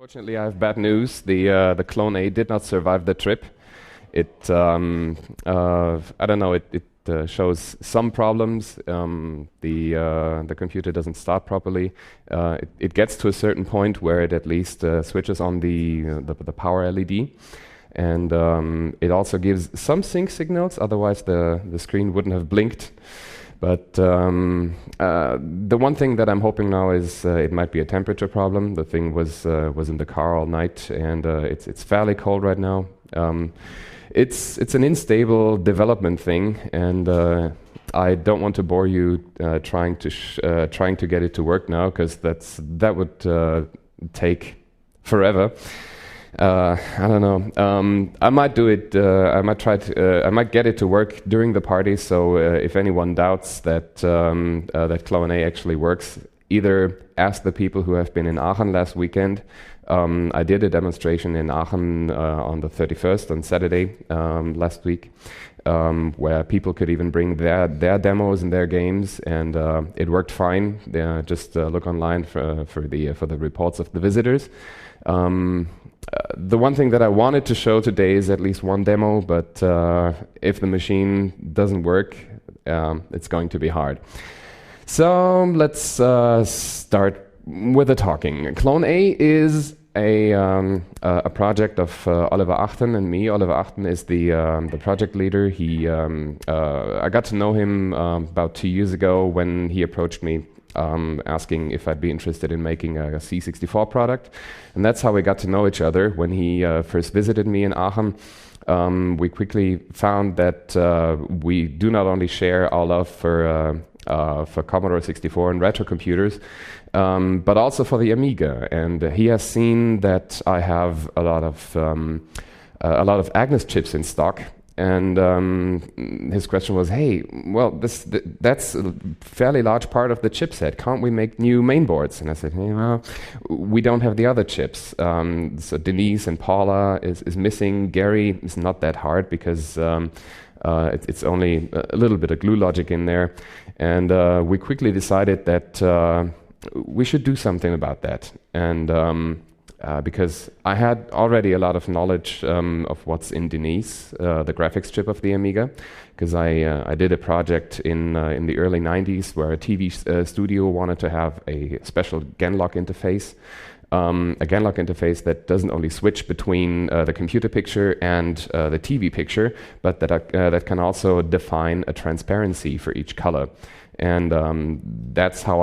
Fortunately, I have bad news. The Clone A did not survive the trip. I don't know. It shows some problems. The computer doesn't start properly. It gets to a certain point where it at least switches on the power LED, and it also gives some sync signals. Otherwise, the screen wouldn't have blinked. But the one thing that I'm hoping now is it might be a temperature problem. The thing was in the car all night, and it's fairly cold right now. It's an unstable development thing, and I don't want to bore you trying to get it to work now, because that would take forever. I don't know. I might do it. I might get it to work during the party. So if anyone doubts that that Clone A actually works, either ask the people who have been in Aachen last weekend. I did a demonstration in Aachen on the 31st, on Saturday last week, where people could even bring their demos and their games, and it worked fine. Just look online for the reports of the visitors. The one thing that I wanted to show today is at least one demo, but if the machine doesn't work, it's going to be hard. So let's start with the talking. Clone A is a project of Oliver Achten and me. Oliver Achten is the project leader. I got to know him about 2 years ago when he approached me, asking if I'd be interested in making a C64 product. And that's how we got to know each other. When he first visited me in Aachen, we quickly found that we do not only share our love for Commodore 64 and retro computers, but also for the Amiga. And he has seen that I have a lot of Agnes chips in stock. And his question was, "Hey, well, that's a fairly large part of the chipset. Can't we make new mainboards?" And I said, "Hey, well, we don't have the other chips. So Denise and Paula is missing. Gary is not that hard because it's only a little bit of glue logic in there." And we quickly decided that we should do something about that. And because I had already a lot of knowledge of what's in Denise, the graphics chip of the Amiga, because I did a project in the early 90s where a TV studio wanted to have a special Genlock interface, a Genlock interface that doesn't only switch between the computer picture and the TV picture, but that can also define a transparency for each color. And that's how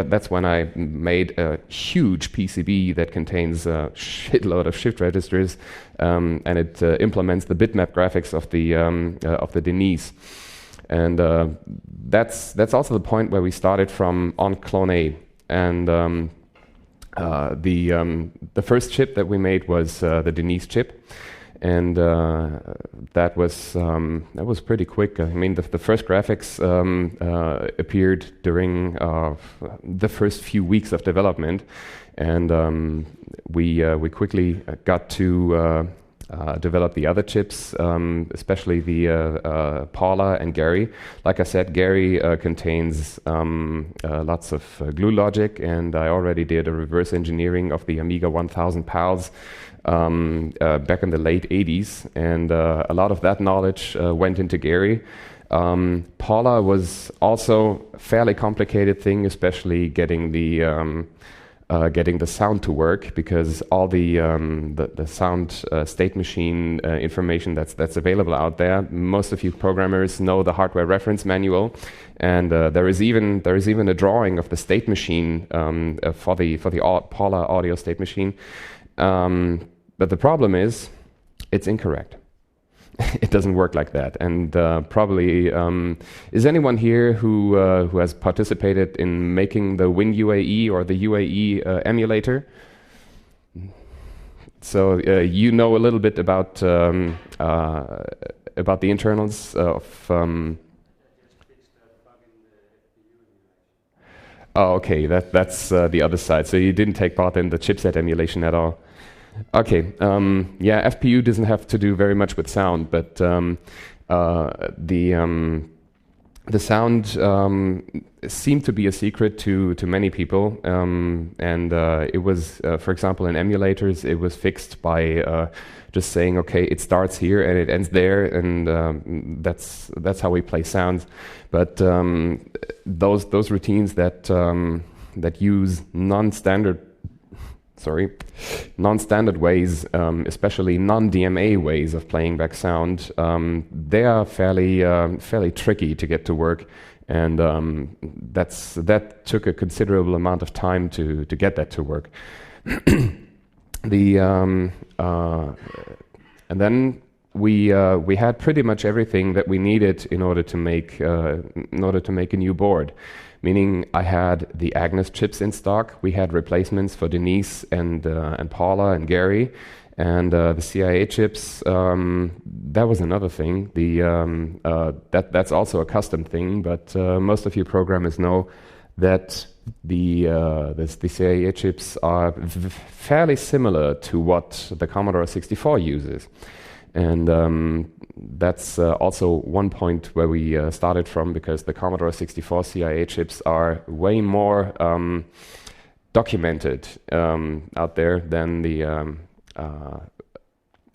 that's when I made a huge PCB that contains a shitload of shift registers, and it implements the bitmap graphics of the Denise. And that's also the point where we started from on Clone A. And the first chip that we made was the Denise chip. And that was pretty quick. I mean, the first graphics appeared during the first few weeks of development, and we quickly got to develop the other chips, especially the Paula and Gary. Like I said, Gary contains lots of glue logic, and I already did a reverse engineering of the Amiga 1000 PALs back in the late 80s, and a lot of that knowledge went into Gary. Paula was also a fairly complicated thing, especially getting the sound to work, because all the sound state machine information that's available out there. Most of you programmers know the hardware reference manual, and there is even a drawing of the state machine for the Paula audio state machine. But the problem is, it's incorrect. It doesn't work like that. And probably, is anyone here who has participated in making the WinUAE or the UAE emulator? So you know a little bit about the internals of. Oh, okay. That's the other side. So you didn't take part in the chipset emulation at all. Okay, yeah, FPU doesn't have to do very much with sound, but the sound seemed to be a secret to many people, and it was, for example, in emulators, it was fixed by just saying, okay, it starts here and it ends there, and that's how we play sounds. But those routines that use non-standard ways, especially non-DMA ways of playing back sound, they are fairly tricky to get to work, and that took a considerable amount of time to get that to work. And then we had pretty much everything that we needed in order to make a new board. Meaning, I had the Agnes chips in stock. We had replacements for Denise and Paula and Gary, and the CIA chips. That was another thing. That's also a custom thing. But most of you programmers know that the CIA chips are fairly similar to what the Commodore 64 uses. And that's also one point where we started from, because the Commodore 64 CIA chips are way more documented out there than the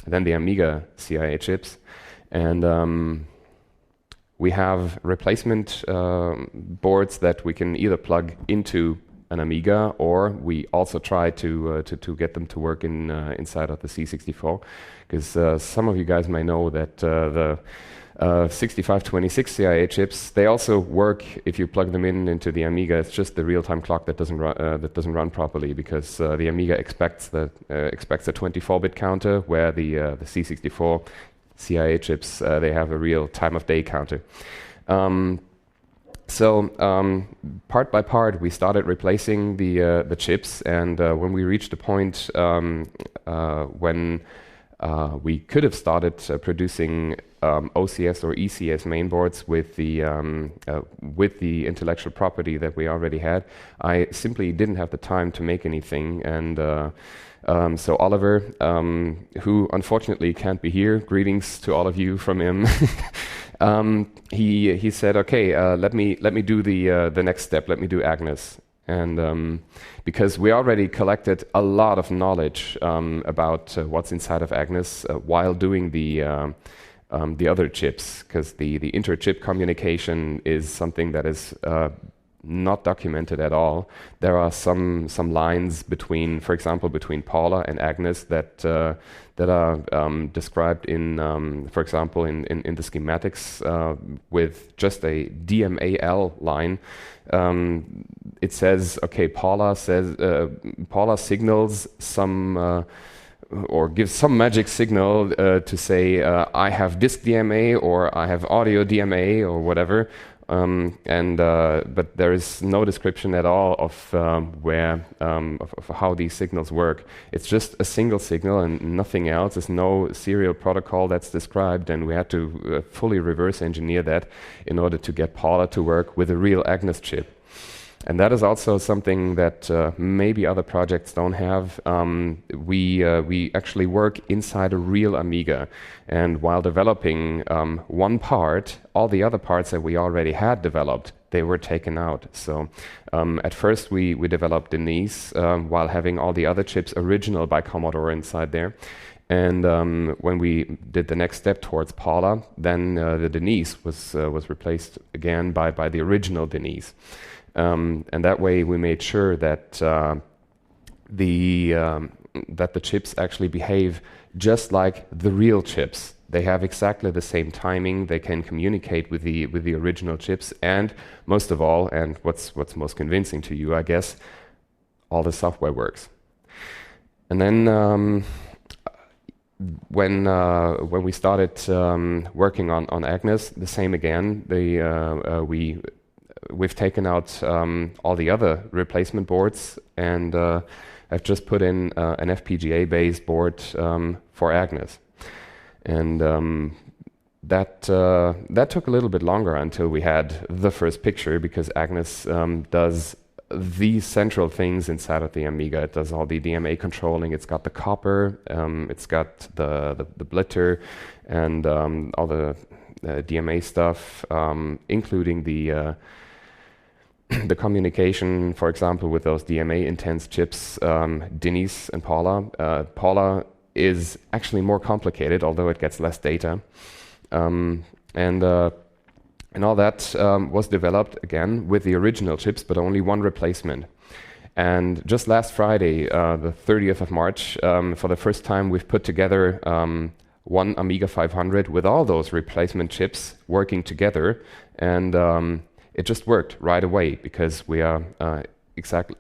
Amiga CIA chips. And we have replacement boards that we can either plug into an Amiga, or we also try to get them to work inside of the C64, because some of you guys may know that the 6526 CIA chips, they also work if you plug them into the Amiga. It's just the real-time clock that doesn't run properly, because the Amiga expects a 24-bit counter, where the C64 CIA chips, they have a real time of day counter. So part by part, we started replacing the chips, and when we reached a point when we could have started producing OCS or ECS mainboards with the intellectual property that we already had, I simply didn't have the time to make anything. And so Oliver, who unfortunately can't be here, greetings to all of you from him. He said, okay, let me do the next step. Let me do Agnes. And because we already collected a lot of knowledge about what's inside of Agnes while doing the other chips, because the inter-chip communication is something that is not documented at all. There are some lines between, for example, between Paula and Agnes that are described in, for example, in the schematics with just a DMAL line. It says, okay, Paula signals some or gives some magic signal to say I have disk DMA or I have audio DMA or whatever. But there is no description at all of of how these signals work. It's just a single signal and nothing else. There's no serial protocol that's described, and we had to fully reverse engineer that in order to get Paula to work with a real Agnes chip. And that is also something that maybe other projects don't have. We actually work inside a real Amiga, and while developing one part, all the other parts that we already had developed, they were taken out. So at first we developed Denise while having all the other chips original by Commodore inside there. And when we did the next step towards Paula, then the Denise was replaced again by the original Denise. And that way we made sure that the chips actually behave just like the real chips. They have exactly the same timing. They can communicate with the original chips, and most of all, and what's most convincing to you, I guess, all the software works. And then when we started working on Agnes, the same again. We've taken out all the other replacement boards, and I've just put in an FPGA-based board for Agnes. And that took a little bit longer until we had the first picture, because Agnes does these central things inside of the Amiga. It does all the DMA controlling. It's got the copper, it's got the blitter, and all the DMA stuff, including the the communication, for example, with those DMA intense chips, Denise and Paula. Paula is actually more complicated, although it gets less data. And all that was developed again with the original chips, but only one replacement. And just last Friday, the 30th of March, for the first time, we've put together one Amiga 500 with all those replacement chips working together, and it just worked right away because we are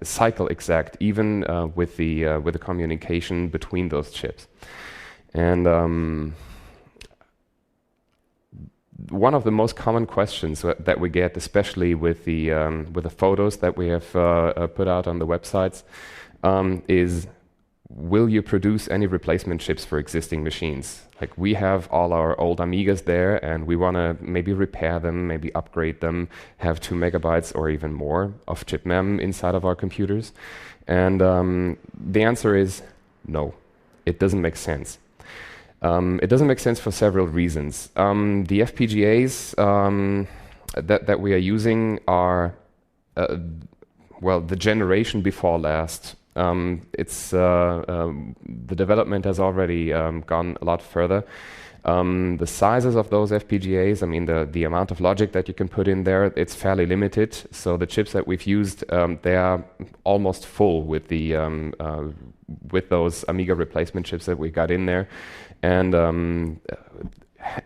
cycle exact, even with the communication between those chips. And one of the most common questions that we get, especially with the photos that we have put out on the websites, is, will you produce any replacement chips for existing machines? Like, we have all our old Amigas there, and we want to maybe repair them, maybe upgrade them, have 2 megabytes or even more of chip mem inside of our computers. And the answer is no, it doesn't make sense. It doesn't make sense for several reasons. The FPGAs that we are using are, well, the generation before last. The development has already gone a lot further. The sizes of those FPGAs, I mean, the amount of logic that you can put in there, it's fairly limited. So the chips that we've used, they are almost full with with those Amiga replacement chips that we got in there. And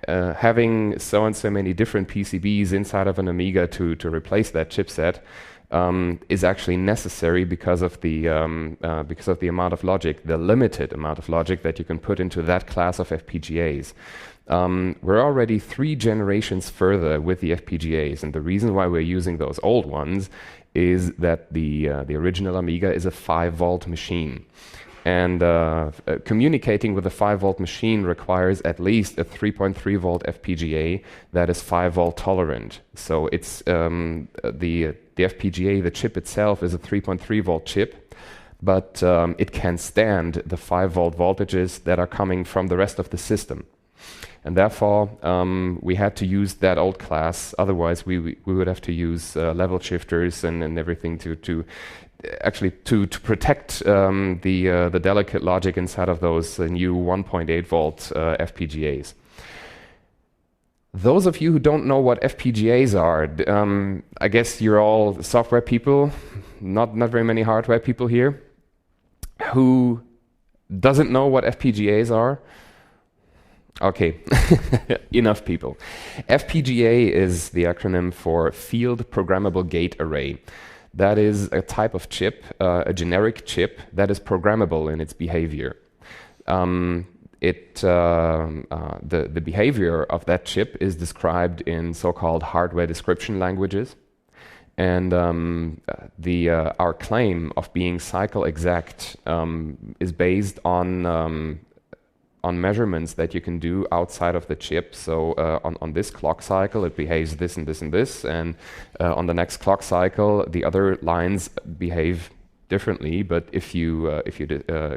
having so and so many different PCBs inside of an Amiga to replace that chipset is actually necessary because of the amount of logic, the limited amount of logic that you can put into that class of FPGAs. We're already 3 generations further with the FPGAs, and the reason why we're using those old ones is that the original Amiga is a 5-volt machine. And communicating with a 5-volt machine requires at least a 3.3-volt FPGA that is 5-volt tolerant. So it's the FPGA, the chip itself, is a 3.3-volt chip, but it can stand the 5-volt voltages that are coming from the rest of the system. And therefore, we had to use that old class. Otherwise, we would have to use level shifters and everything to protect the delicate logic inside of those new 1.8-volt FPGAs. Those of you who don't know what FPGAs are, I guess you're all software people, not very many hardware people here. Who doesn't know what FPGAs are? Okay, enough people. FPGA is the acronym for Field Programmable Gate Array. That is a type of chip, a generic chip that is programmable in its behavior. The behavior of that chip is described in so-called hardware description languages, and our claim of being cycle exact is based on measurements that you can do outside of the chip. So on this clock cycle, it behaves this and this and this, and on the next clock cycle, the other lines behave differently. But if you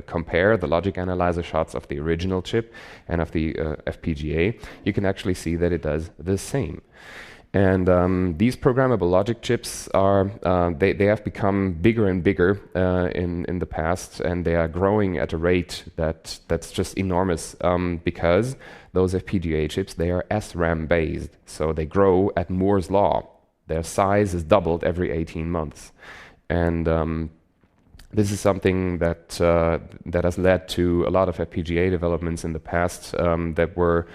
compare the logic analyzer shots of the original chip and of the FPGA, you can actually see that it does the same. And these programmable logic chips are they have become bigger and bigger in the past, and they are growing at a rate that's just enormous because those FPGA chips, they are SRAM based, so they grow at Moore's law. Their size is doubled every 18 months, and this is something that has led to a lot of FPGA developments in the past that were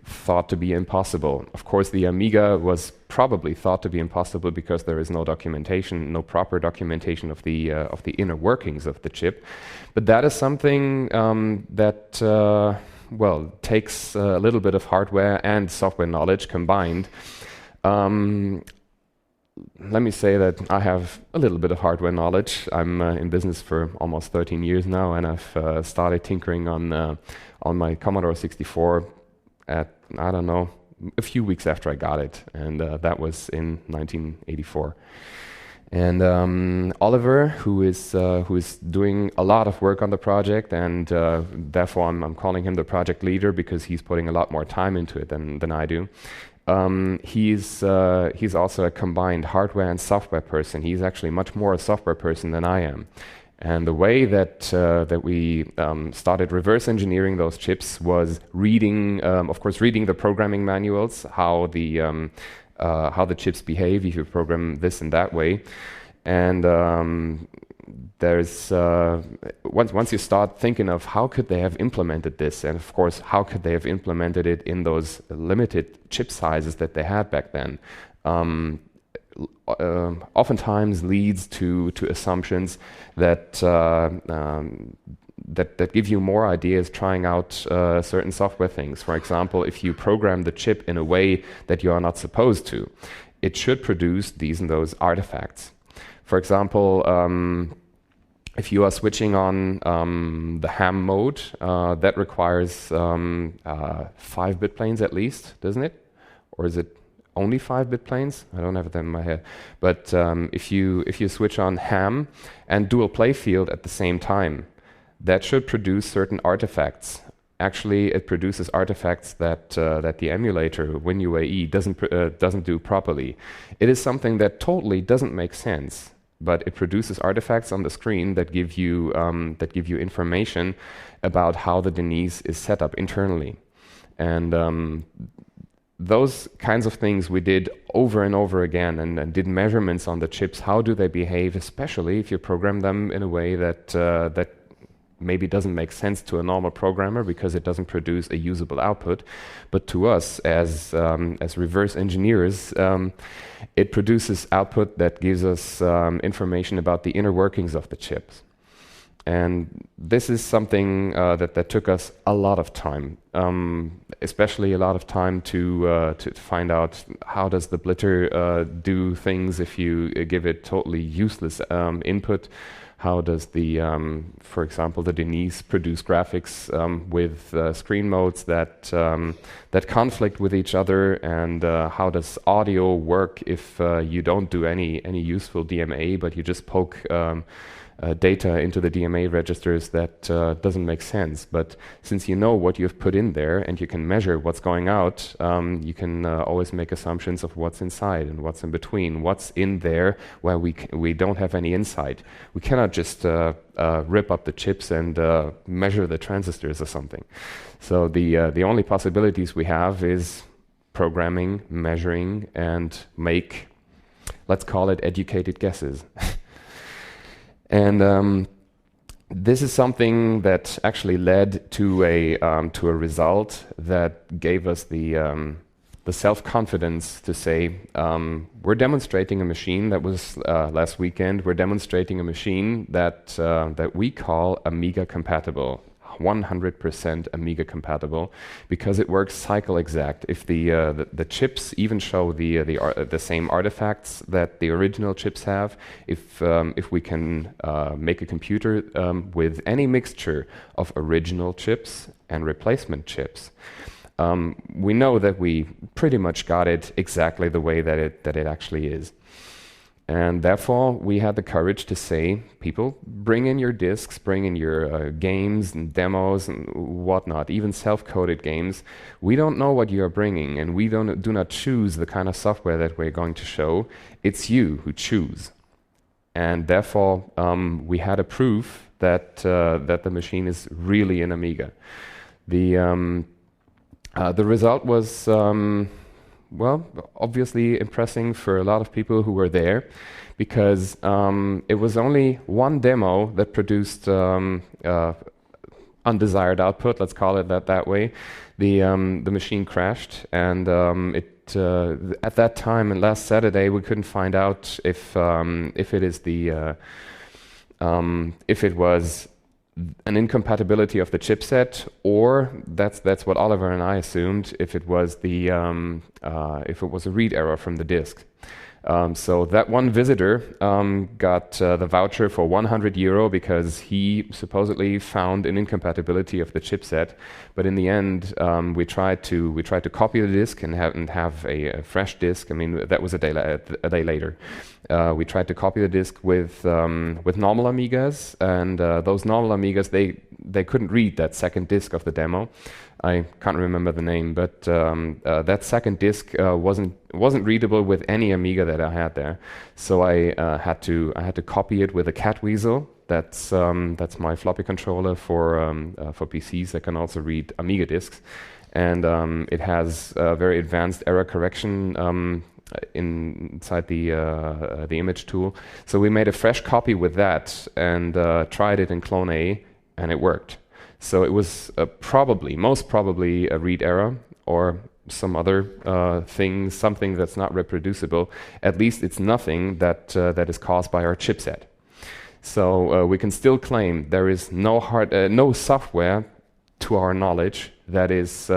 thought to be impossible. Of course, the Amiga was probably thought to be impossible because there is no documentation, no proper documentation of the inner workings of the chip. But that is something that well, takes a little bit of hardware and software knowledge combined. Let me say that I have a little bit of hardware knowledge. I'm in business for almost 13 years now, and I've started tinkering on my Commodore 64 at, I don't know, a few weeks after I got it, and that was in 1984. And Oliver, who is doing a lot of work on the project, and therefore I'm calling him the project leader because he's putting a lot more time into it than I do. he's also a combined hardware and software person. He's actually much more a software person than I am. And the way that we started reverse engineering those chips was reading, of course, reading the programming manuals, how the chips behave if you program this and that way. And there's once you start thinking of how could they have implemented this, and of course, how could they have implemented it in those limited chip sizes that they had back then. Oftentimes leads to assumptions that that give you more ideas trying out certain software things. For example, if you program the chip in a way that you are not supposed to, it should produce these and those artifacts. For example, if you are switching on the ham mode, that requires 5-bit planes at least, doesn't it? Or is it only 5-bit planes? I don't have them in my head. But if you switch on ham and dual play field at the same time, that should produce certain artifacts. Actually, it produces artifacts that the emulator WinUAE doesn't do properly. It is something that totally doesn't make sense, but it produces artifacts on the screen that give you information about how the Denise is set up internally, and those kinds of things we did over and over again, and did measurements on the chips. How do they behave, especially if you program them in a way that maybe doesn't make sense to a normal programmer because it doesn't produce a usable output, but to us as reverse engineers, it produces output that gives us information about the inner workings of the chips. And this is something that took us a lot of time, especially a lot of time to find out how does the blitter do things if you give it totally useless input. How does for example, the Denise produce graphics with screen modes that conflict with each other, and how does audio work if you don't do any useful DMA, but you just poke data into the DMA registers that doesn't make sense. But since you know what you've put in there and you can measure what's going out, you can always make assumptions of what's inside and what's in between, what's in there where we don't have any insight. We cannot just rip up the chips and measure the transistors or something. So the only possibilities we have is programming, measuring, and make, let's call it, educated guesses. And this is something that actually led to a result that gave us the self-confidence to say, we're demonstrating a machine that was last weekend. We're demonstrating a machine that we call Amiga compatible. 100% Amiga compatible, because it works cycle exact. If the chips even show the same artifacts that the original chips have, if we can make a computer with any mixture of original chips and replacement chips, we know that we pretty much got it exactly the way that it actually is. And therefore, we had the courage to say, people, bring in your disks, bring in your games and demos and whatnot, even self-coded games. We don't know what you are bringing, and we do not choose the kind of software that we're going to show. It's you who choose. And therefore, we had a proof that the machine is really an Amiga. The result was well, obviously impressing for a lot of people who were there, because it was only one demo that produced undesired output. Let's call it that way. The machine crashed, and at that time and last Saturday we couldn't find out if it was an incompatibility of the chipset, or that's what Oliver and I assumed, if it was a read error from the disk. So that one visitor got the voucher for €100 because he supposedly found an incompatibility of the chipset. But in the end, we tried to copy the disk and have a fresh disk. I mean, that was a day later. We tried to copy the disk with normal Amigas, and those normal Amigas, they couldn't read that second disc of the demo. I can't remember the name, but that second disc wasn't readable with any Amiga that I had there. So I had to copy it with a cat weasel. That's my floppy controller for PCs that can also read Amiga discs, and it has very advanced error correction inside the image tool. So we made a fresh copy with that and tried it in Clone A, and it worked. So it was most probably a read error or some other thing, something that's not reproducible. At least it's nothing that is caused by our chipset. So we can still claim there is no software, to our knowledge, that is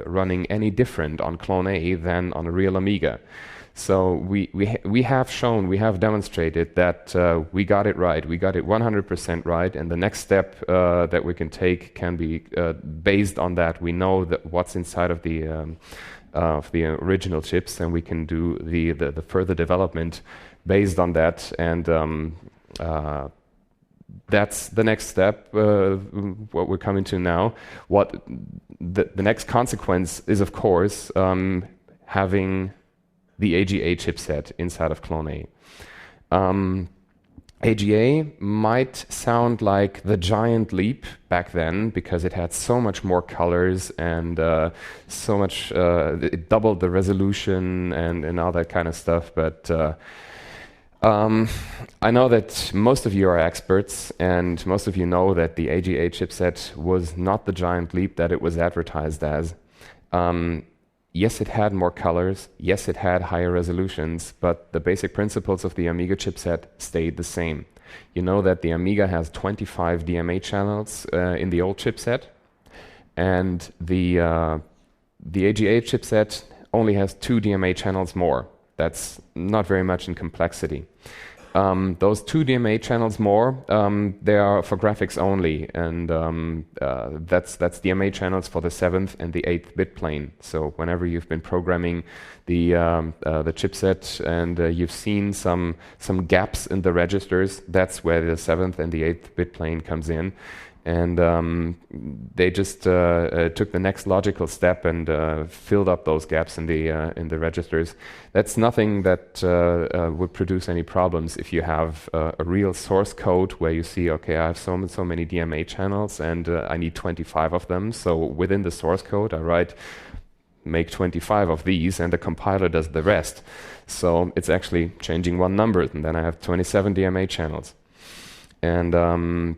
running any different on Clone A than on a real Amiga. So we have demonstrated that we got it right. We got it 100% right, and the next step that we can take can be based on that. We know that what's inside of the original chips, and we can do the further development based on that. And that's the next step, what we're coming to now. What the next consequence is, of course, having the AGA chipset inside of Clone A. AGA might sound like the giant leap back then because it had so much more colors and so much, it doubled the resolution and all that kind of stuff, but I know that most of you are experts, and most of you know that the AGA chipset was not the giant leap that it was advertised as. Yes, it had more colors, yes, it had higher resolutions, but the basic principles of the Amiga chipset stayed the same. You know that the Amiga has 25 DMA channels in the old chipset, and the AGA chipset only has 2 DMA channels more. That's not very much in complexity. Those 2 DMA channels more, they are for graphics only, and that's DMA channels for the 7th and the 8th bit plane. So whenever you've been programming the chipset and you've seen some gaps in the registers, that's where the 7th and the 8th bit plane comes in. And they just took the next logical step and filled up those gaps in the registers. That's nothing that would produce any problems if you have a real source code where you see, okay, I have so many DMA channels and I need 25 of them. So within the source code, I write make 25 of these, and the compiler does the rest. So it's actually changing one number, and then I have 27 DMA channels. And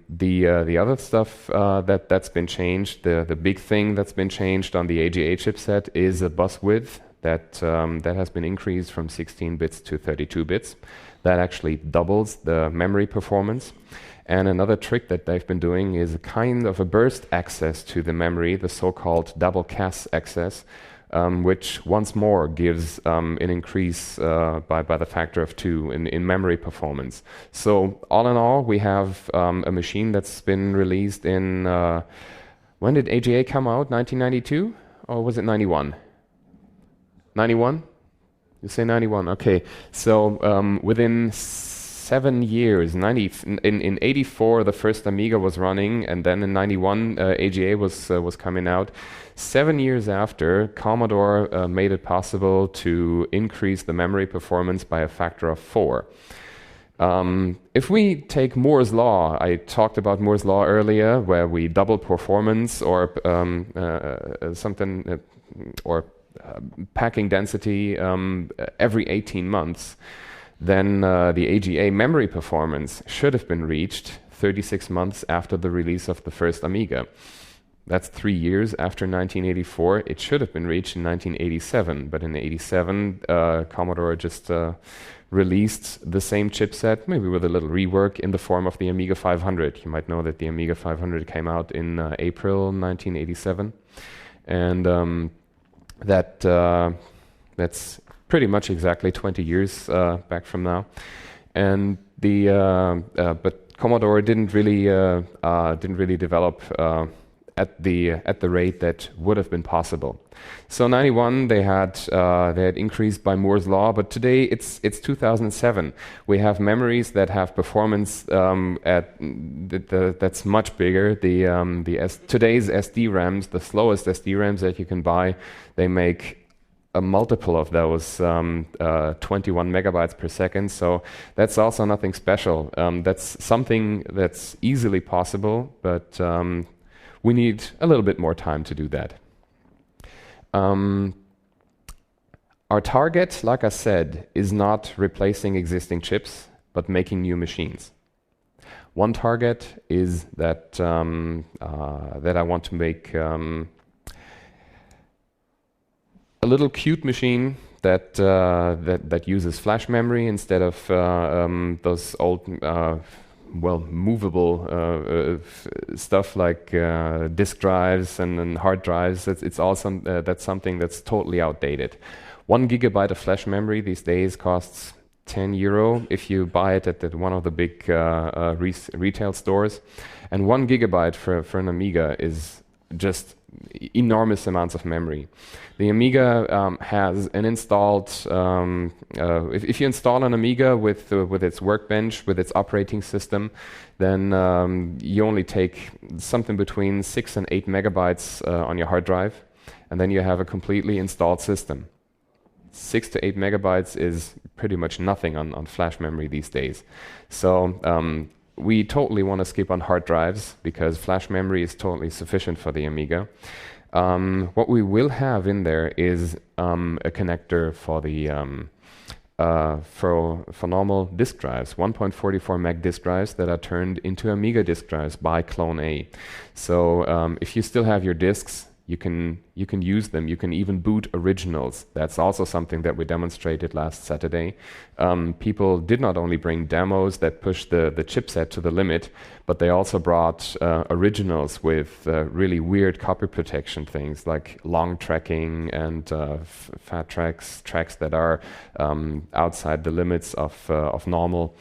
the other stuff that's been changed, the big thing that's been changed on the AGA chipset is a bus width that has been increased from 16 bits to 32 bits. That actually doubles the memory performance. And another trick that they've been doing is a kind of a burst access to the memory, the so-called double CAS access, which once more gives an increase by the factor of 2 in memory performance. So all in all, we have a machine that's been released in, when did AGA come out? 1992? Or was it 91? 91? You say 91, okay. So within 7 years, in 84 the first Amiga was running, and then in 91 AGA was coming out. 7 years after, Commodore made it possible to increase the memory performance by a factor of 4. If we take Moore's law, I talked about Moore's law earlier, where we double performance or something, or packing density every 18 months, then the AGA memory performance should have been reached 36 months after the release of the first Amiga. That's 3 years after 1984. It should have been reached in 1987, but in 87, Commodore just released the same chipset, maybe with a little rework, in the form of the Amiga 500. You might know that the Amiga 500 came out in April 1987, and that's pretty much exactly 20 years back from now. And but Commodore didn't really develop at the rate that would have been possible. So 91 they had increased by Moore's law, but today it's 2007. We have memories that have performance that's much bigger. Today's SD-RAMs, the slowest SD-RAMs that you can buy, they make a multiple of those 21 megabytes per second. So that's also nothing special. That's something that's easily possible, but we need a little bit more time to do that. Our target, like I said, is not replacing existing chips, but making new machines. One target is that I want to make a little cute machine that uses flash memory instead of those old movable stuff like disk drives and hard drives. It's also that's something that's totally outdated. 1 gigabyte of flash memory these days costs €10 if you buy it at one of the big retail stores, and 1 gigabyte for an Amiga is just enormous amounts of memory. The Amiga has an installed, if you install an Amiga with its workbench, with its operating system, then you only take something between 6 and 8 megabytes on your hard drive, and then you have a completely installed system. 6 to 8 megabytes is pretty much nothing on flash memory these days. So we totally want to skip on hard drives because flash memory is totally sufficient for the Amiga. What we will have in there is a connector for the for normal disk drives, 1.44 meg disk drives that are turned into Amiga disk drives by Clone A. So if you still have your disks, you can use them. You can even boot originals. That's also something that we demonstrated last Saturday. People did not only bring demos that push the chipset to the limit, but they also brought originals with really weird copy protection things like long tracking and fat tracks that are outside the limits of normal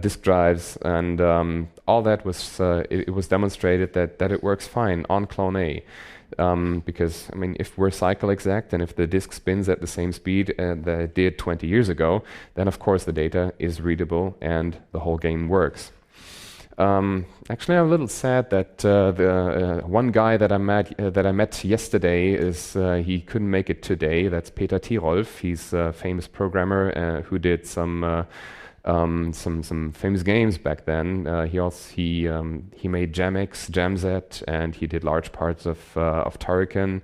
disk drives, and all that was it was demonstrated that it works fine on Clone A. Because, I mean, if we're cycle exact and if the disk spins at the same speed that it did 20 years ago, then of course the data is readable and the whole game works. Actually, I'm a little sad that the one guy that I met yesterday he couldn't make it today. That's Peter Tirolf. He's a famous programmer who did some famous games back then. He made Jamx, Jamzet, and he did large parts of Turrican.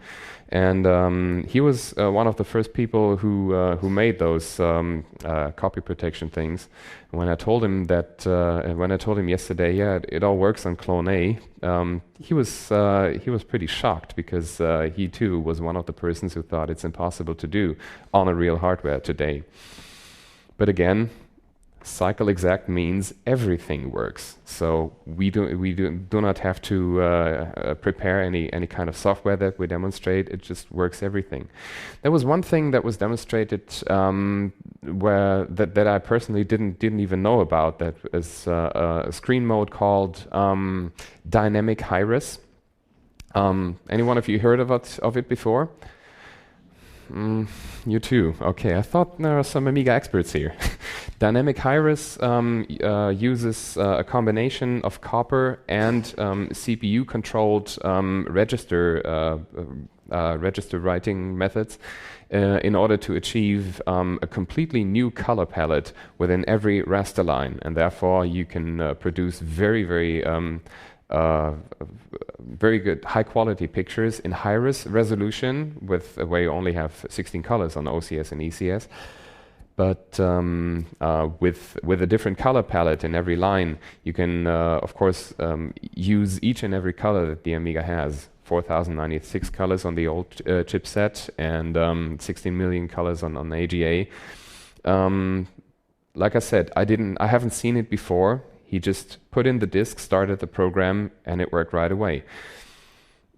And he was one of the first people who made those copy protection things. When I told him yesterday, yeah, it all works on Clone A, he was pretty shocked because he too was one of the persons who thought it's impossible to do on a real hardware today. But again, cycle exact means everything works. So we do not have to prepare any kind of software that we demonstrate. It just works everything. There was one thing that was demonstrated that I personally didn't even know about. That is a screen mode called dynamic high-res. Any one of you heard of it before? You too. Okay, I thought there are some Amiga experts here. Dynamic high-res uses a combination of copper and CPU-controlled register writing methods in order to achieve a completely new color palette within every raster line, and therefore you can produce very good high-quality pictures in high-res resolution where you only have 16 colors on OCS and ECS. But with a different color palette in every line, you can, of course, use each and every color that the Amiga has. 4,096 colors on the old chipset and 16 million colors on AGA. Like I said, I haven't seen it before. He just put in the disk, started the program, and it worked right away.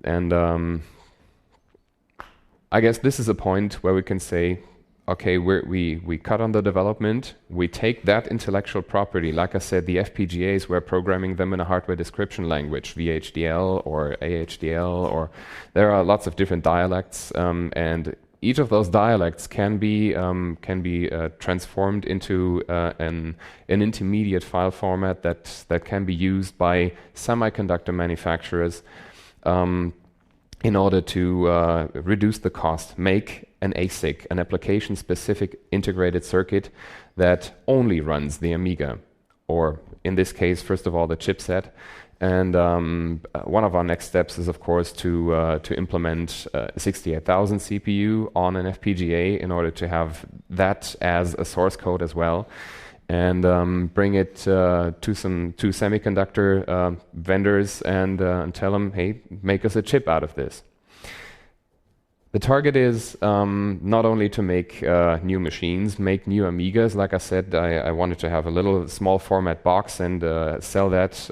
And I guess this is a point where we can say, okay, we cut on the development, we take that intellectual property, like I said, the FPGAs, we're programming them in a hardware description language, VHDL or AHDL, or there are lots of different dialects, and each of those dialects can be transformed into an intermediate file format that can be used by semiconductor manufacturers in order to reduce the cost, make an ASIC, an application-specific integrated circuit that only runs the Amiga, or in this case, first of all, the chipset. And one of our next steps is, of course, to implement 68,000 CPU on an FPGA in order to have that as a source code as well, and bring it to semiconductor vendors and tell them, hey, make us a chip out of this. The target is not only to make new machines, make new Amigas. Like I said, I wanted to have a little small format box and sell that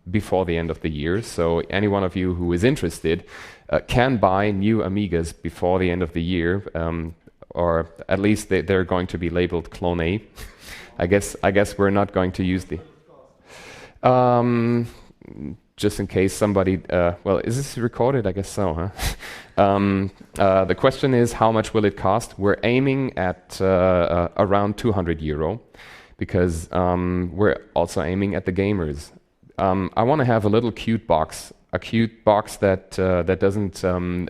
before the end of the year. So any one of you who is interested can buy new Amigas before the end of the year, or at least they're going to be labeled Clone A. I guess we're not going to use the... just in case somebody... well, is this recorded? I guess so, huh? The question is, how much will it cost? We're aiming at around €200, because we're also aiming at the gamers. I want to have a little cute box, that doesn't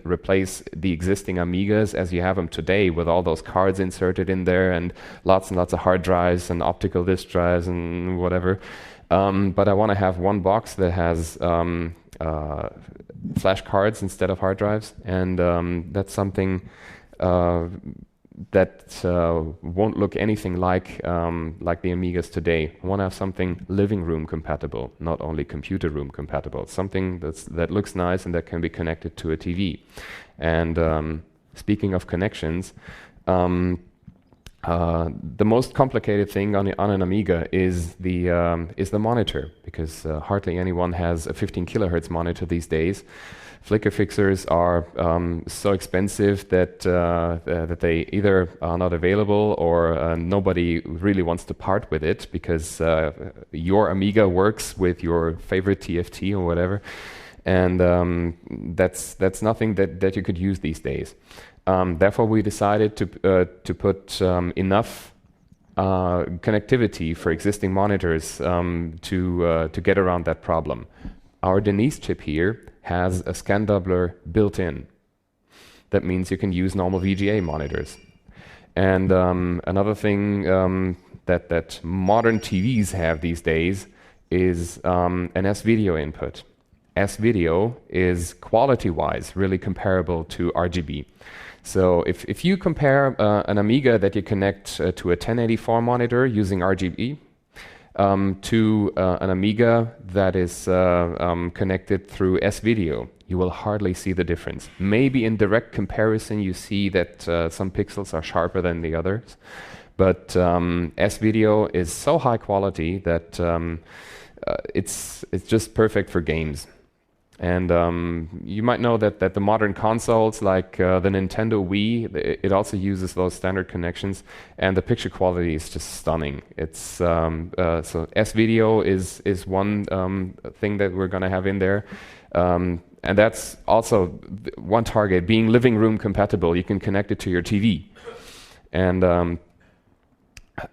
replace the existing Amigas as you have them today, with all those cards inserted in there and lots of hard drives and optical disk drives and whatever. But I want to have one box that has flash cards instead of hard drives, and that's something that won't look anything like the Amigas today. I want to have something living room compatible, not only computer room compatible. Something that looks nice and that can be connected to a TV. And speaking of connections, the most complicated thing on an Amiga is the monitor, because hardly anyone has a 15 kilohertz monitor these days. Flicker fixers are so expensive that they either are not available, or nobody really wants to part with it, because your Amiga works with your favorite TFT or whatever, and that's nothing that you could use these days. Therefore, we decided to put enough connectivity for existing monitors to get around that problem. Our Denise chip here has a scan doubler built in. That means you can use normal VGA monitors. And another thing that modern TVs have these days is an S-video input. S-video is quality-wise really comparable to RGB. So if you compare an Amiga that you connect to a 1084 monitor using RGB to an Amiga that is connected through S-video, you will hardly see the difference. Maybe in direct comparison you see that some pixels are sharper than the others, but S-video is so high quality that it's just perfect for games. And you might know that the modern consoles, like the Nintendo Wii, it also uses those standard connections, and the picture quality is just stunning. It's so S-video is one thing that we're going to have in there, and that's also one target, being living room compatible. You can connect it to your TV, and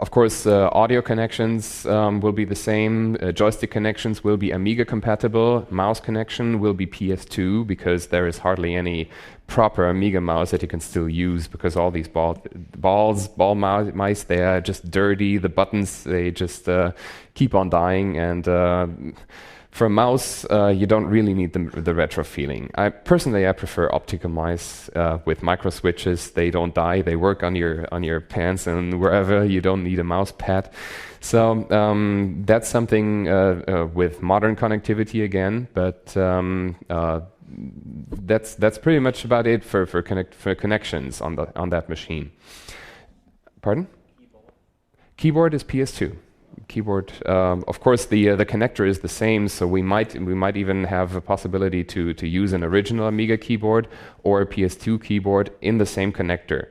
of course, audio connections will be the same. Joystick connections will be Amiga compatible. Mouse connection will be PS2, because there is hardly any proper Amiga mouse that you can still use, because all these ball mice, they are just dirty. The buttons, they just keep on dying, and for a mouse, you don't really need the retro feeling. I prefer optical mice with micro switches. They don't die. They work on your pants and wherever. You don't need a mouse pad. So that's something with modern connectivity again. But that's pretty much about it for connections on that machine. Pardon? Keyboard is PS2. Keyboard, of course, the connector is the same, so we might even have a possibility to use an original Amiga keyboard or a PS2 keyboard in the same connector.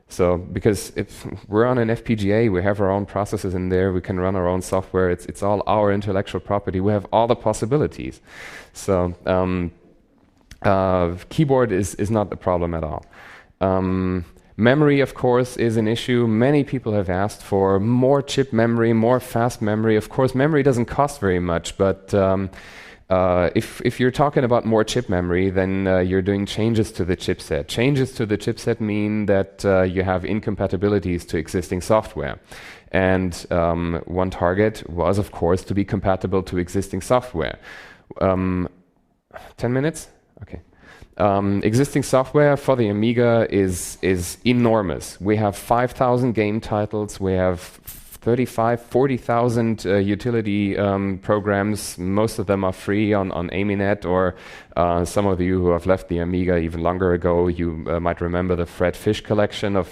So because if we're on an FPGA, we have our own processes in there, we can run our own software, it's all our intellectual property, we have all the possibilities. So keyboard is not the problem at all. Memory, of course, is an issue. Many people have asked for more chip memory, more fast memory. Of course, memory doesn't cost very much, but if you're talking about more chip memory, then you're doing changes to the chipset. Changes to the chipset mean that you have incompatibilities to existing software. And one target was, of course, to be compatible to existing software. 10 minutes? Okay. Existing software for the Amiga is enormous. We have 5,000 game titles, we have 40,000 utility programs. Most of them are free on AmiNet, or some of you who have left the Amiga even longer ago, you might remember the Fred Fish collection of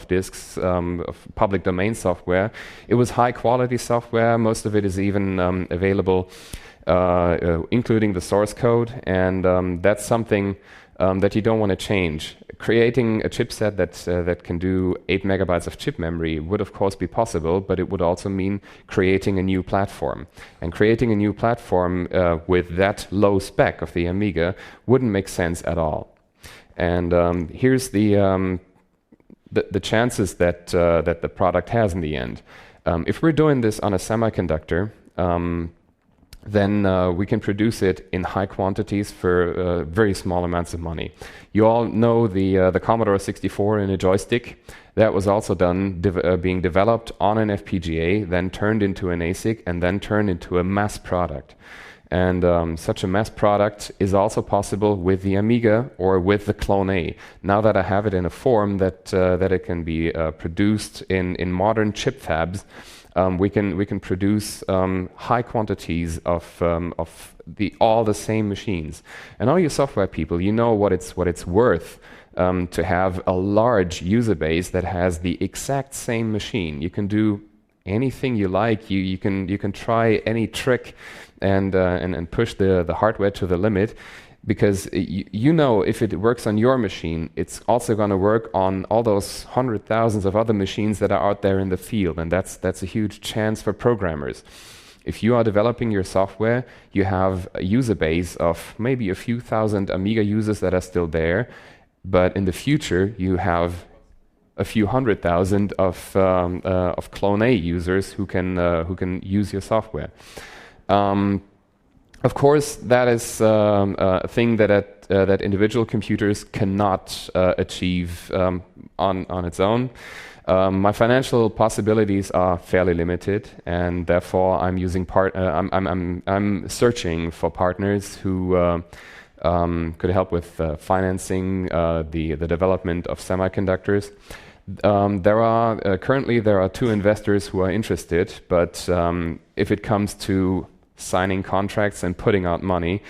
disks of public domain software. It was high quality software. Most of it is even available including the source code, and that's something that you don't want to change. Creating a chipset that can do 8 megabytes of chip memory would of course be possible, but it would also mean creating a new platform. And creating a new platform with that low spec of the Amiga wouldn't make sense at all. And here's the chances that the product has in the end. If we're doing this on a semiconductor, then we can produce it in high quantities for very small amounts of money. You all know the Commodore 64 in a joystick. That was also done being developed on an FPGA, then turned into an ASIC, and then turned into a mass product. And such a mass product is also possible with the Amiga or with the Clone A. Now that I have it in a form that it can be produced in modern chip fabs, we can produce high quantities of all the same machines. And all you software people, you know what it's worth to have a large user base that has the exact same machine. You can do anything you like. You can try any trick and push the hardware to the limit. Because you know if it works on your machine, it's also going to work on all those hundred thousands of other machines that are out there in the field, and that's a huge chance for programmers. If you are developing your software, you have a user base of maybe a few thousand Amiga users that are still there, but in the future you have a few hundred thousand of Clone A users who can use your software. Of course, that is a thing that individual computers cannot achieve on its own. My financial possibilities are fairly limited, and therefore I'm using I'm searching for partners who could help with financing the development of semiconductors. Currently there are 2 investors who are interested, but if it comes to signing contracts and putting out money,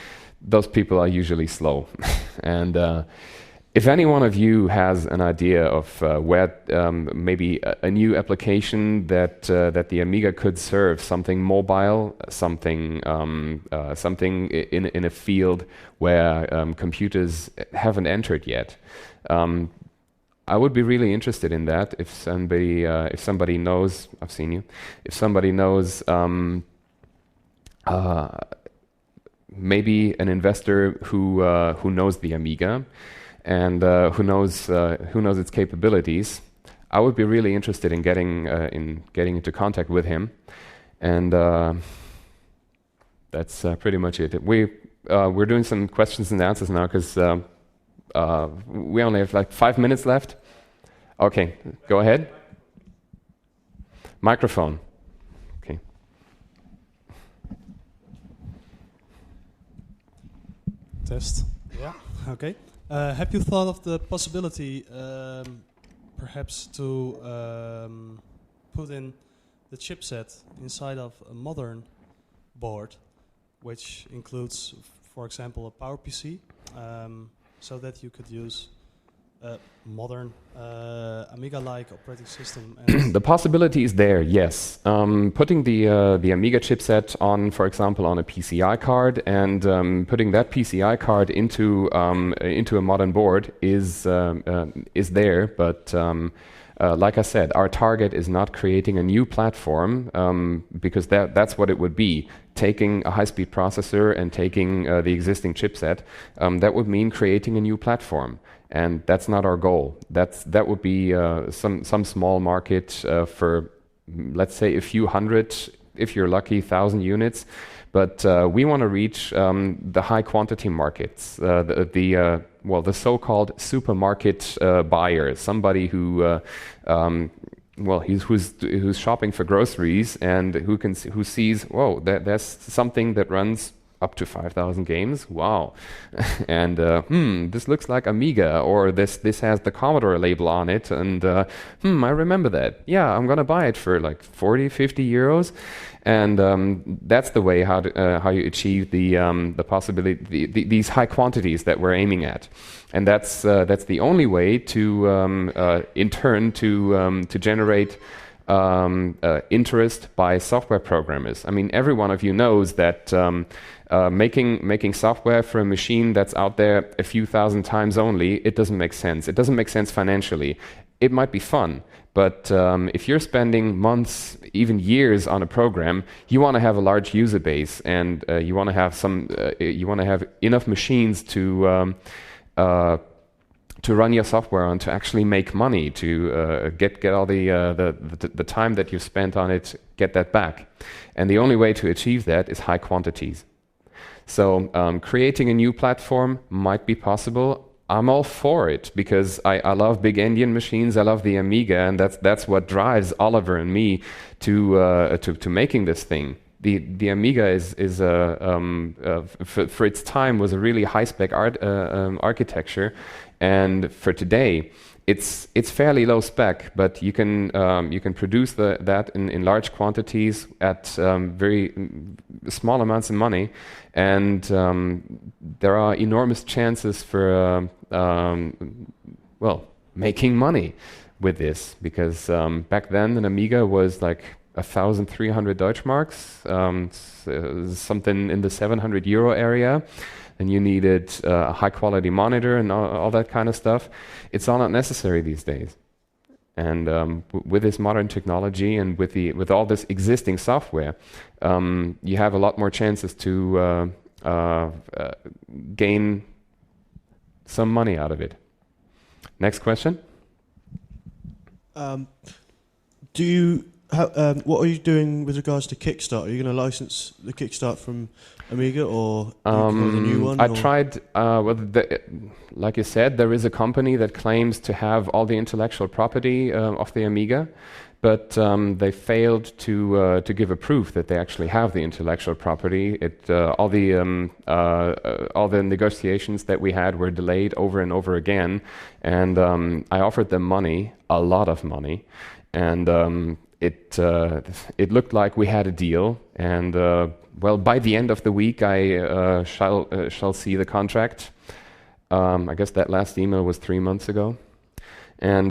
those people are usually slow. And if any one of you has an idea of where maybe a new application that the Amiga could serve, something mobile, something in a field where computers haven't entered yet, I would be really interested in that. If somebody knows, I've seen you. If somebody knows. Maybe an investor who knows the Amiga and who knows its capabilities, I would be really interested in getting into contact with him, and that's pretty much it. We're doing some questions and answers now because we only have like 5 minutes left. Okay, go ahead. Microphone. Test. Yeah. Okay. Have you thought of the possibility, perhaps, to put in the chipset inside of a modern board, which includes, for example, a PowerPC, so that you could use modern Amiga-like operating system? And The possibility is there, yes. Putting the Amiga chipset on, for example, on a PCI card, and putting that PCI card into a modern board is there, but like I said, our target is not creating a new platform, because that's what it would be. Taking a high-speed processor and taking the existing chipset, that would mean creating a new platform. And that's not our goal. That would be some small market for, let's say, a few hundred, if you're lucky, 1,000 units. But we want to reach the high quantity markets, the so-called supermarket buyer, somebody who who's shopping for groceries and who sees, whoa, there's something that runs up to 5,000 games. Wow. And this looks like Amiga, or this has the Commodore label on it, and I remember that. Yeah, I'm gonna buy it for like 40, 50 euros. And that's the way how you achieve the possibility, these high quantities that we're aiming at. And that's the only way to in turn to generate interest by software programmers. I mean, every one of you knows that making software for a machine that's out there a few thousand times only, it doesn't make sense. It doesn't make sense financially. It might be fun, but if you're spending months, even years on a program, you want to have a large user base, and you want to have enough machines to run your software on, to actually make money, to get all the time that you spent on it, get that back. And the only way to achieve that is high quantities. So creating a new platform might be possible. I'm all for it, because I love big Indian machines. I love the Amiga, and that's what drives Oliver and me to making this thing. The Amiga is for its time was a really high spec architecture, and for today it's fairly low spec, but you can produce that in large quantities at very small amounts of money, and there are enormous chances for making money with this, because back then an Amiga was like 1,300 Deutschmarks, something in the 700 euro area. And you needed a high quality monitor and all that kind of stuff. It's all not necessary these days. And with this modern technology and with all this existing software, you have a lot more chances to gain some money out of it. Next question. What are you doing with regards to Kickstart? Are you going to license the Kickstart from Amiga, or do you create a new one? I tried, like you said, there is a company that claims to have all the intellectual property of the Amiga, but they failed to give a proof that they actually have the intellectual property. All the negotiations that we had were delayed over and over again, and I offered them money, a lot of money, and it looked like we had a deal, and by the end of the week I shall see the contract. I guess that last email was 3 months ago, and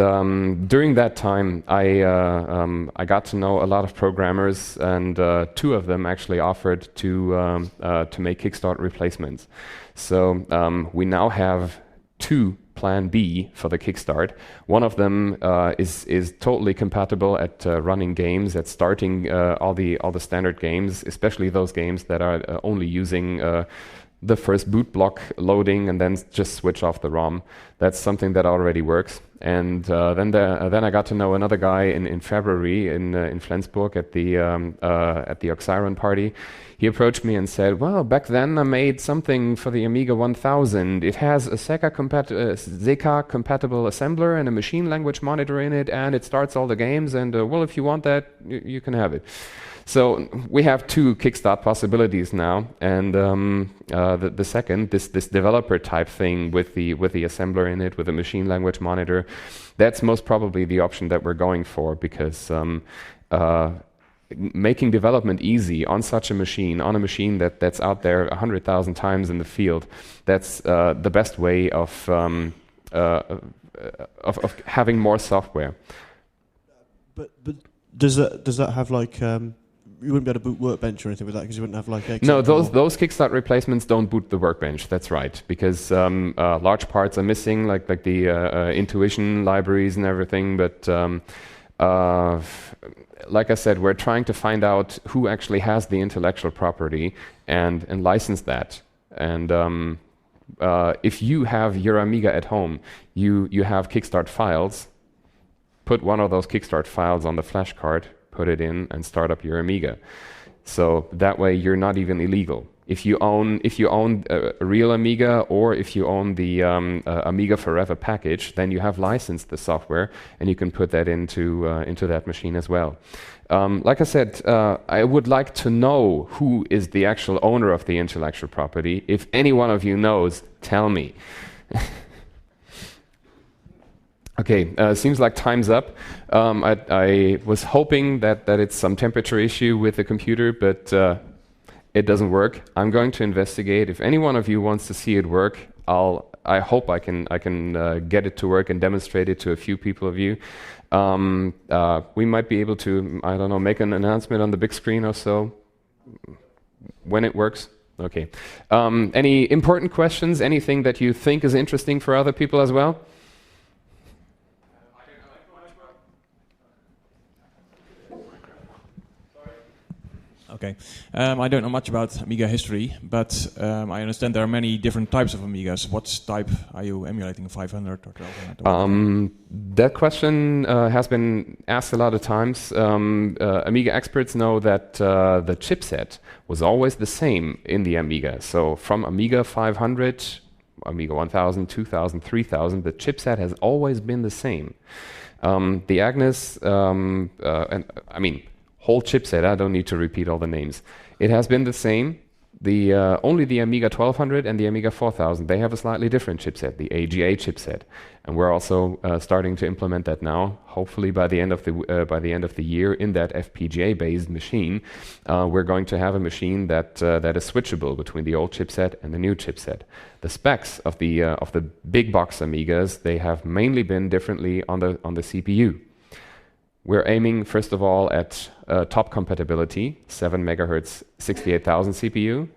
during that time I got to know a lot of programmers, and 2 of them actually offered to make Kickstart replacements. So we now have 2 Plan B for the Kickstart. One of them is totally compatible at running games, at starting all the standard games, especially those games that are only using the first boot block loading and then just switch off the ROM. That's something that already works. And then I got to know another guy in February in Flensburg at the Oxiron party. He approached me and said, well, back then I made something for the Amiga 1000. It has a Zeka compatible assembler and a machine language monitor in it, and it starts all the games, and if you want that, you can have it. So we have 2 Kickstart possibilities now, and the second, this developer type thing with the assembler in it, with a machine language monitor, that's most probably the option that we're going for, because making development easy on such a machine, on a machine that's out there 100,000 times in the field, that's the best way of of having more software. But does that have like you wouldn't be able to boot Workbench or anything with that because you wouldn't have like No, those Kickstart replacements don't boot the Workbench. That's right, because large parts are missing, like the intuition libraries and everything. But like I said, we're trying to find out who actually has the intellectual property and license that. And if you have your Amiga at home, you have Kickstart files. Put one of those Kickstart files on the flash card, put it in, and start up your Amiga. So that way you're not even illegal. If you own a real Amiga, or if you own the Amiga Forever package, then you have licensed the software, and you can put that into that machine as well. Like I said, I would like to know who is the actual owner of the intellectual property. If any one of you knows, tell me. Okay, seems like time's up. I was hoping that it's some temperature issue with the computer, but it doesn't work. I'm going to investigate. If any one of you wants to see it work, I hope I can get it to work and demonstrate it to a few people of you. We might be able to, I don't know, make an announcement on the big screen or so when it works. Okay. Any important questions? Anything that you think is interesting for other people as well? Okay. I don't know much about Amiga history, but I understand there are many different types of Amigas. What type are you emulating, 500 or 1200? That question has been asked a lot of times. Amiga experts know that the chipset was always the same in the Amiga. So from Amiga 500, Amiga 1000, 2000, 3000, the chipset has always been the same. The Agnes, and I mean, whole chipset, I don't need to repeat all the names. It has been the same. Only the Amiga 1200 and the Amiga 4000, they have a slightly different chipset, the AGA chipset. And we're also starting to implement that now. Hopefully by the end of the year, in that FPGA-based machine, we're going to have a machine that is switchable between the old chipset and the new chipset. The specs of the big box Amigas, they have mainly been differently on the CPU. We're aiming, first of all, at top compatibility, 7 megahertz, 68,000 CPU.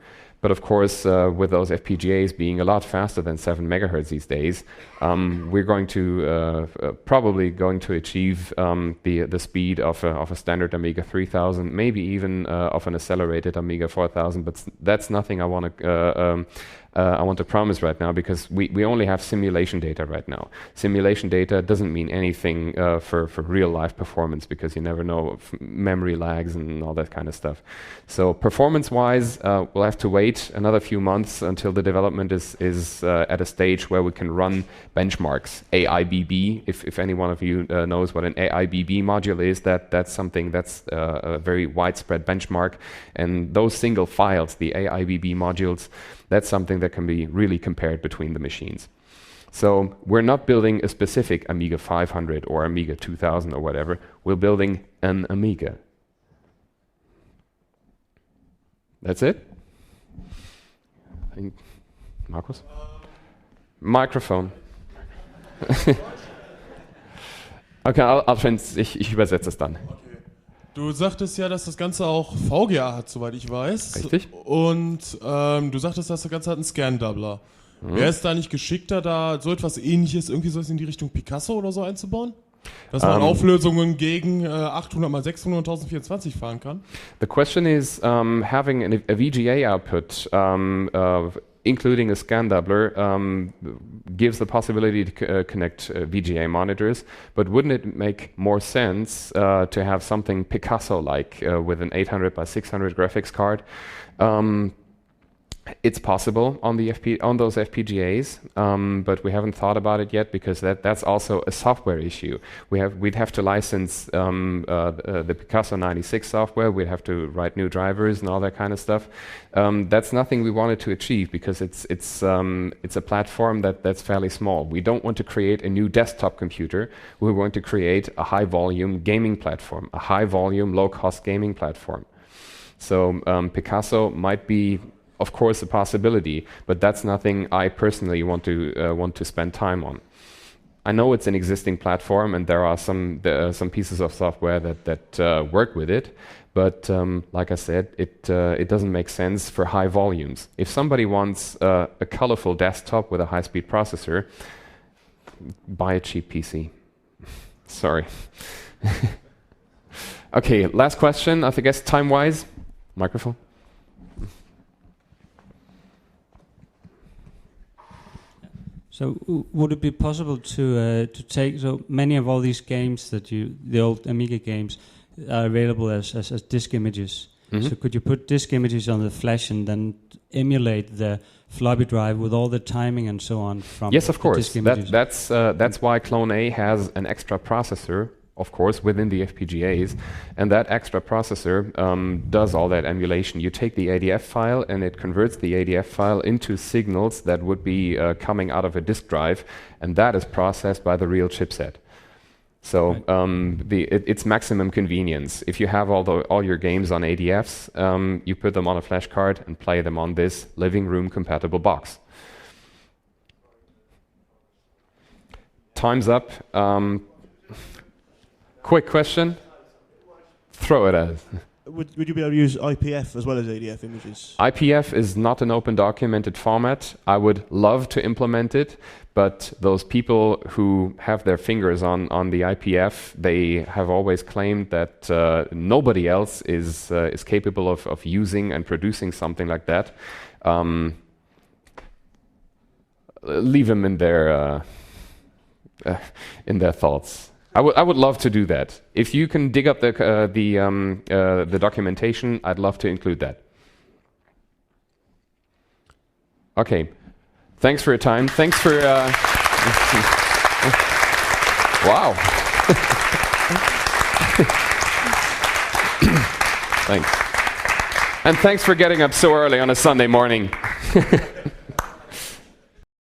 But of course, with those FPGAs being a lot faster than 7 megahertz these days, we're going to probably going to achieve the speed of a standard Amiga 3000, maybe even of an accelerated Amiga 4000. But that's nothing I want to promise right now, because we only have simulation data right now. Simulation data doesn't mean anything for real life performance, because you never know memory lags and all that kind of stuff. So performance-wise, we'll have to wait another few months until the development is at a stage where we can run benchmarks. AIBB, if any one of you knows what an AIBB module is, that's something that's a very widespread benchmark. And those single files, the AIBB modules, that's something that can be really compared between the machines. So we're not building a specific Amiga 500 or Amiga 2000 or whatever. We're building an Amiga. That's it? Markus? Microphone. Okay, ich übersetze es dann. Okay. Du sagtest ja, dass das Ganze auch VGA hat, soweit ich weiß. Richtig. Und du sagtest, dass das Ganze hat einen Scan-Doubler. Wäre es da nicht geschickter, da so etwas Ähnliches, irgendwie so in die Richtung Picasso oder so einzubauen? Dass man Auflösungen gegen 800 x 600 und 1024 fahren kann? The question is, having a VGA output including a scan doubler gives the possibility to connect VGA monitors, but wouldn't it make more sense to have something Picasso-like with an 800 by 600 graphics card? It's possible on those FPGAs, but we haven't thought about it yet, because that's also a software issue. We'd have to license the Picasso 96 software. We'd have to write new drivers and all that kind of stuff. That's nothing we wanted to achieve, because it's a platform that's fairly small. We don't want to create a new desktop computer. We want to create a high-volume gaming platform, a high-volume, low-cost gaming platform. So Picasso might be, of course, a possibility, but that's nothing I personally want to spend time on. I know it's an existing platform, and there are some pieces of software that work with it. But like I said, it doesn't make sense for high volumes. If somebody wants a colorful desktop with a high-speed processor, buy a cheap PC. Sorry. Okay, last question. I guess time-wise, microphone. So would it be possible to take so many of all these games that the old Amiga games are available as disk images? Mm-hmm. So could you put disk images on the flash and then emulate the floppy drive with all the timing and so on from? Yes, of course. Disk images? That's why Clone A has an extra processor, of course, within the FPGAs, and that extra processor does all that emulation. You take the ADF file, and it converts the ADF file into signals that would be coming out of a disk drive, and that is processed by the real chipset. So it's maximum convenience. If you have all your games on ADFs, you put them on a flash card and play them on this living room compatible box. Time's up. Quick question. Throw it at us. Would you be able to use IPF as well as ADF images? IPF is not an open documented format. I would love to implement it, but those people who have their fingers on the IPF, they have always claimed that nobody else is capable of using and producing something like that. Leave them in their thoughts. I would love to do that. If you can dig up the documentation, I'd love to include that. Okay. Thanks for your time. Thanks for... Wow. Thanks. And thanks for getting up so early on a Sunday morning.